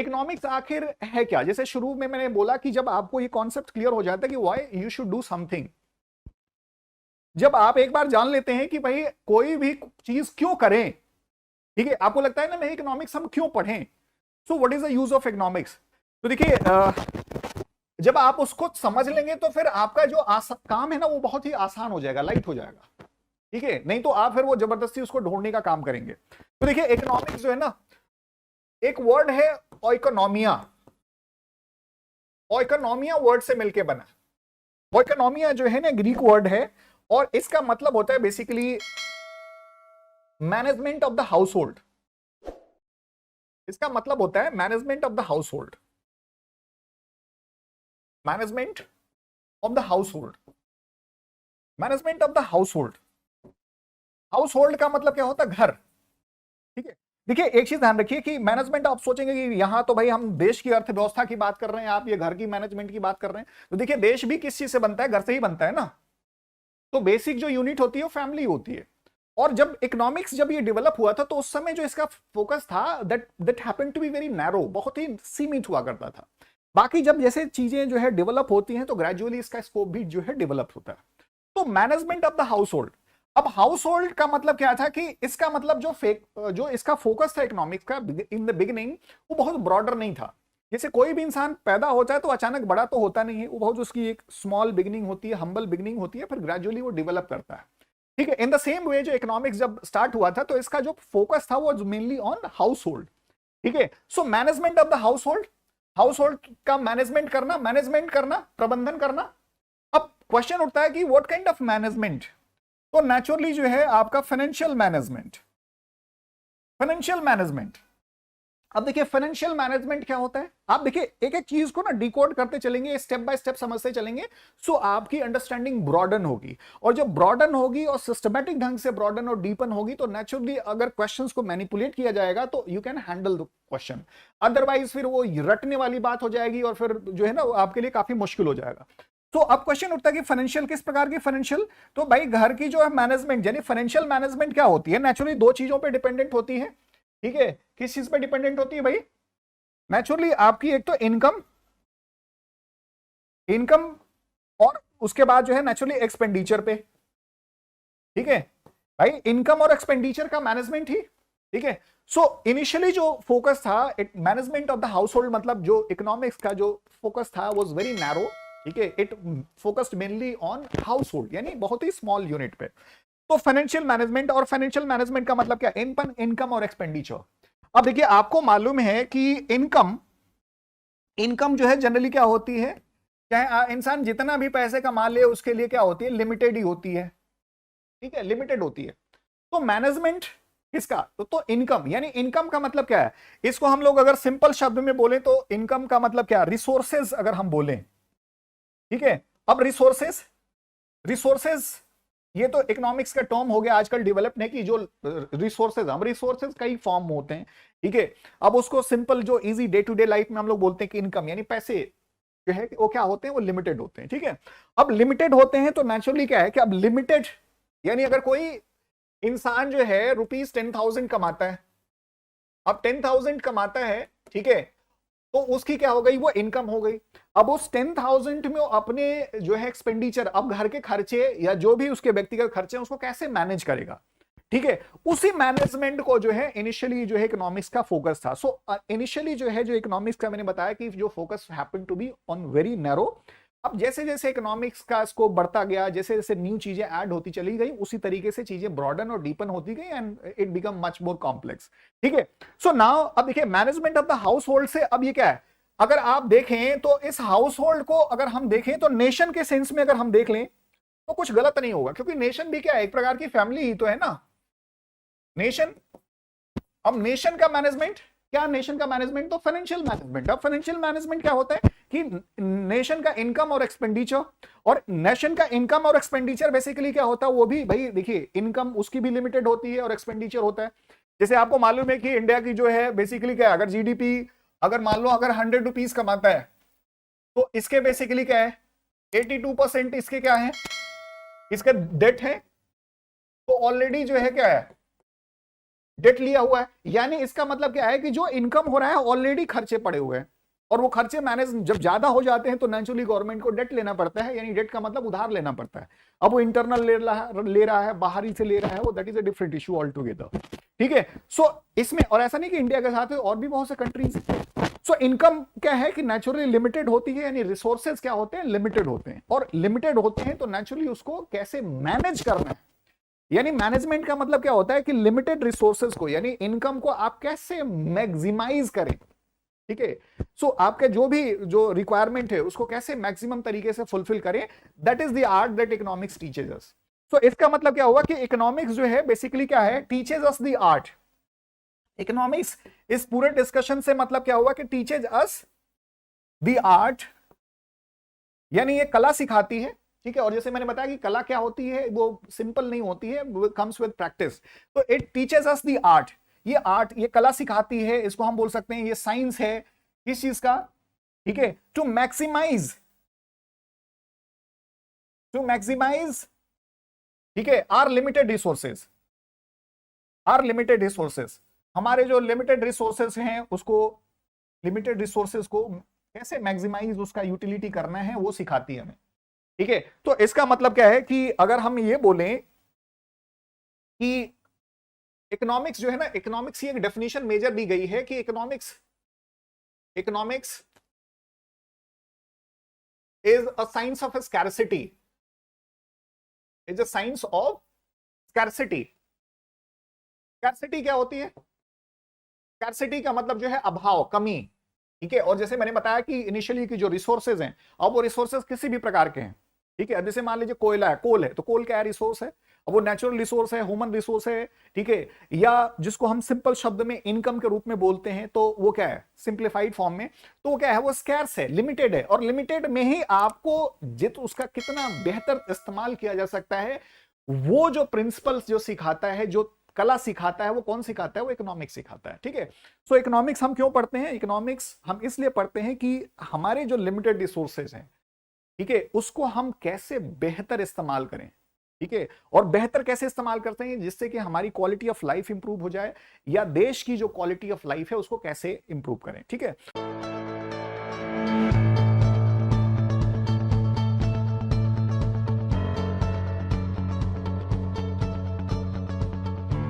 Economics आखिर है क्या? जैसे शुरू में मैंने बोला कि जब आपको ये कॉन्सेप्ट क्लियर हो जाता है कि why you should do something, जब आप एक बार जान लेते हैं कि भाई कोई भी चीज क्यों करें, ठीक है, आपको लगता है ना मैं इकोनॉमिक्स हम क्यों पढ़ें, so what is the use of economics. तो देखिए जब आप उसको समझ लेंगे तो फिर आपका जो काम है ना वो बहुत ही आसान हो जाएगा, लाइट हो जाएगा, ठीक है। नहीं तो आप फिर वो जबरदस्ती उसको ढूंढने का काम करेंगे। तो देखिए इकोनॉमिक्स जो है ना, एक वर्ड है ओइकोनॉमिया, ओइकोनॉमिया वर्ड से मिलके बना। ओइकोनॉमिया जो है ना ग्रीक वर्ड है, और इसका मतलब होता है basically management of the house hold. इसका मतलब होता है management of the house hold, management of the house hold, management of the house hold. House hold का मतलब क्या होता है? घर, ठीक है। देखिए एक चीज ध्यान रखिए कि मैनेजमेंट, आप सोचेंगे कि यहां तो भाई हम देश की अर्थव्यवस्था की बात कर रहे हैं, आप ये घर की मैनेजमेंट की बात कर रहे हैं। तो देखिए देश भी किस चीज से बनता है? घर से ही बनता है ना। तो बेसिक जो यूनिट होती है वो फैमिली होती है। और जब इकोनॉमिक्स जब ये डेवलप हुआ था तो उस समय जो इसका फोकस था that that happened to be very narrow, बहुत ही सीमित हुआ करता था। बाकी जब जैसे चीजें जो है डेवलप होती हैं तो ग्रेजुअली इसका स्कोप भी जो है डेवलप होता है। तो management of the house hold, अब हाउस होल्ड का मतलब क्या था कि इसका मतलब जो इसका फोकस था इकोनॉमिक्स का इन द बिगिनिंग, वो बहुत ब्रॉडर नहीं था। जैसे कोई भी इंसान पैदा होता है तो अचानक बड़ा तो होता नहीं है, वो बहुत उसकी एक स्मॉल बिगिनिंग होती है, हम्बल बिगिनिंग होती है, फिर ग्रेजुअली वो डेवलप करता है, ठीक है। इन द सेम वे जो इकोनॉमिक्स जब स्टार्ट हुआ था तो इसका जो फोकस था वो मेनली ऑन हाउस होल्ड, ठीक है। So management of the house hold, house hold का मैनेजमेंट करना, प्रबंधन करना। अब क्वेश्चन उठता है कि व्हाट काइंड ऑफ मैनेजमेंट? तो नेचुरली जो है आपका फाइनेंशियल मैनेजमेंट, फाइनेंशियल मैनेजमेंट। अब देखिए फाइनेंशियल मैनेजमेंट क्या होता है, आप देखिए एक एक चीज को ना डिकोड करते चलेंगे, स्टेप बाय स्टेप समझते चलेंगे, सो आपकी अंडरस्टैंडिंग ब्रॉडन होगी। और जब ब्रॉडन होगी और सिस्टमैटिक ढंग से ब्रॉडन और डीपन होगी तो नेचुरली अगर क्वेश्चंस को मैनिपुलेट किया जाएगा तो you can handle the question. Otherwise फिर वो रटने वाली बात हो जाएगी और फिर जो है ना आपके लिए काफी मुश्किल हो जाएगा। तो अब क्वेश्चन उठता है कि फाइनेंशियल किस प्रकार की फाइनेंशियल? तो भाई घर की जो है मैनेजमेंट, यानी फाइनेंशियल मैनेजमेंट क्या होती है? नेचुरली दो चीजों पे डिपेंडेंट होती है, ठीक है। किस चीज पे डिपेंडेंट होती है भाई? नेचुरली आपकी एक तो इनकम, इनकम, और उसके बाद जो है नेचुरली एक्सपेंडिचर पे, ठीक है। भाई इनकम और एक्सपेंडिचर का मैनेजमेंट ही, ठीक है। सो इनिशियली जो फोकस था management of the house hold, मतलब जो इकोनॉमिक्स का जो फोकस था वाज वेरी नैरो, ठीक है। It focused mainly on house hold, यानी बहुत ही स्मॉल यूनिट पे। तो फाइनेंशियल मैनेजमेंट, और फाइनेंशियल मैनेजमेंट का मतलब क्या? इनकम और एक्सपेंडिचर। अब देखिए आपको मालूम है कि इनकम, इनकम जो है जनरली क्या होती है, चाहे इंसान जितना भी पैसे कमा ले उसके लिए क्या होती है? लिमिटेड ही होती है, ठीक है, लिमिटेड होती है। तो मैनेजमेंट किसका? तो इनकम, यानी इनकम का मतलब क्या है? इसको हम लोग अगर सिंपल शब्द में बोले तो इनकम का मतलब क्या? रिसोर्सेज अगर हम बोलें, ठीक है। अब रिसोर्सेज, रिसोर्सेज ये तो इकोनॉमिक्स का टर्म हो गया आजकल डेवलप नहीं, कि जो रिसोर्सेज, हम रिसोर्सेज कई फॉर्म होते हैं, ठीक है। अब उसको सिंपल जो easy day to day life में हम लोग बोलते हैं कि इनकम, यानी पैसे जो है वो क्या होते हैं? वो लिमिटेड होते हैं, ठीक है। अब लिमिटेड होते हैं तो नेचुरली क्या है कि अब लिमिटेड, यानी अगर कोई इंसान जो है ₹10,000 कमाता है, अब 10,000 कमाता है, ठीक है, तो उसकी क्या हो गई? वो इनकम हो गई। अब उस 10,000 में वो अपने जो है एक्सपेंडिचर, अब घर के खर्चे या जो भी उसके व्यक्तिगत खर्चे हैं उसको कैसे मैनेज करेगा, ठीक है। उसी मैनेजमेंट को जो है इनिशियली जो है इकोनॉमिक्स का फोकस था। सो इनिशियली जो है जो इकोनॉमिक्स का मैंने बताया कि जो focus happen to be on very narrow. अब जैसे जैसे इकोनॉमिक्स का स्कोप बढ़ता गया, जैसे जैसे न्यू चीजें ऐड होती चली गई, उसी तरीके से चीजें ब्रॉडन और डीपन होती गई and it become much more complex, ठीक है। सो नाउ अब देखिए management of the house hold से अब ये क्या है? अगर आप देखें तो इस हाउस होल्ड को अगर हम देखें तो नेशन के सेंस में अगर हम देख लें तो कुछ गलत नहीं होगा, क्योंकि नेशन भी क्या है? एक प्रकार की फैमिली ही तो है ना, नेशन। अब नेशन का मैनेजमेंट क्या? नेशन का मैनेजमेंट तो फाइनेंशियल मैनेजमेंट। अब फाइनेंशियल मैनेजमेंट क्या होता है कि नेशन का इनकम और एक्सपेंडिचर, और नेशन का इनकम और एक्सपेंडिचर बेसिकली क्या होता है? वो भी भाई देखिए इनकम उसकी भी लिमिटेड होती है और एक्सपेंडिचर होता है। जैसे आपको मालूम है कि इंडिया की जो है बेसिकली क्या है, अगर जीडीपी अगर मान लो अगर ₹100 कमाता है तो इसके बेसिकली क्या है? 82% इसके क्या है? इसका डेट है। तो ऑलरेडी जो है क्या है? डेट लिया हुआ है, यानी इसका मतलब क्या है कि जो इनकम हो रहा है ऑलरेडी खर्चे पड़े हुए हैं, और वो खर्चे मैनेज जब ज्यादा हो जाते हैं तो नेचुरली गवर्नमेंट को डेट लेना पड़ता है, यानी डेट का मतलब उधार लेना पड़ता है। अब वो इंटरनल ले रहा है बाहरी से ले रहा है, वो that is a different issue all together. ठीक है, सो इसमें, और ऐसा नहीं कि इंडिया के साथ है, और भी बहुत से कंट्रीज। सो इनकम क्या है कि नेचुरली लिमिटेड होती है, यानी रिसोर्सेज क्या होते हैं, लिमिटेड होते हैं, और लिमिटेड होते हैं तो नेचुरली उसको कैसे मैनेज करना है, यानी मैनेजमेंट का मतलब क्या होता है कि लिमिटेड रिसोर्सेज को, यानी इनकम को आप कैसे मैक्सिमाइज करें। ठीक है, सो आपके जो रिक्वायरमेंट है उसको कैसे मैक्सिमम तरीके से फुलफिल करें, that is the art that economics teaches us. So इसका मतलब क्या हुआ कि इकोनॉमिक्स जो है बेसिकली क्या है, teaches us the art. Economics इस पूरे डिस्कशन से मतलब क्या हुआ कि टीचेज अस द आर्ट, यानी ये कला सिखाती है। ठीक है, और जैसे मैंने बताया कि कला क्या होती है, वो सिंपल नहीं होती है, वो कम्स विद प्रैक्टिस। तो it teaches us the art, ये आर्ट, ये कला सिखाती है, इसको हम बोल सकते हैं ये साइंस है किस चीज का, ठीक है, टू मैक्सिमाइज, ठीक है, आर लिमिटेड रिसोर्सेज, हमारे जो लिमिटेड रिसोर्सेज हैं उसको, लिमिटेड रिसोर्सेज को कैसे मैक्सिमाइज उसका यूटिलिटी करना है वो सिखाती है हमें। ठीक है, तो इसका मतलब क्या है कि अगर हम ये बोलें कि इकोनॉमिक्स जो है ना, इकोनॉमिक्स की एक डेफिनेशन मेजर दी गई है कि economics is a science of scarcity, is a science of scarcity. Scarcity क्या होती है, स्कैरसिटी का मतलब जो है अभाव, कमी। ठीक है, और जैसे मैंने बताया कि इनिशियली की जो रिसोर्सेज हैं, अब वो रिसोर्सेज किसी भी प्रकार के हैं। ठीक है, अब जैसे मान लीजिए कोयला है, कोल है, तो कोल क्या है, रिसोर्स है। अब वो नेचुरल रिसोर्स है, ह्यूमन रिसोर्स है। ठीक है, या जिसको हम सिंपल शब्द में इनकम के रूप में बोलते हैं, तो वो क्या है, सिंप्लीफाइड फॉर्म में, तो वो क्या है, वो स्कैर्स है, लिमिटेड है, और लिमिटेड में ही आपको जित उसका कितना बेहतर इस्तेमाल किया जा सकता है, वो जो प्रिंसिपल्स जो सिखाता है, जो कला सिखाता है, वो कौन सिखाता है, वो इकोनॉमिक्स सिखाता है। ठीक है, सो इकोनॉमिक्स हम क्यों पढ़ते हैं, इकोनॉमिक्स हम इसलिए पढ़ते हैं कि हमारे जो लिमिटेड रिसोर्सेज हैं, ठीक है, उसको हम कैसे बेहतर इस्तेमाल करें। ठीक है, और बेहतर कैसे इस्तेमाल करते हैं, जिससे कि हमारी क्वालिटी ऑफ लाइफ इंप्रूव हो जाए, या देश की जो क्वालिटी ऑफ लाइफ है उसको कैसे इंप्रूव करें। ठीक है।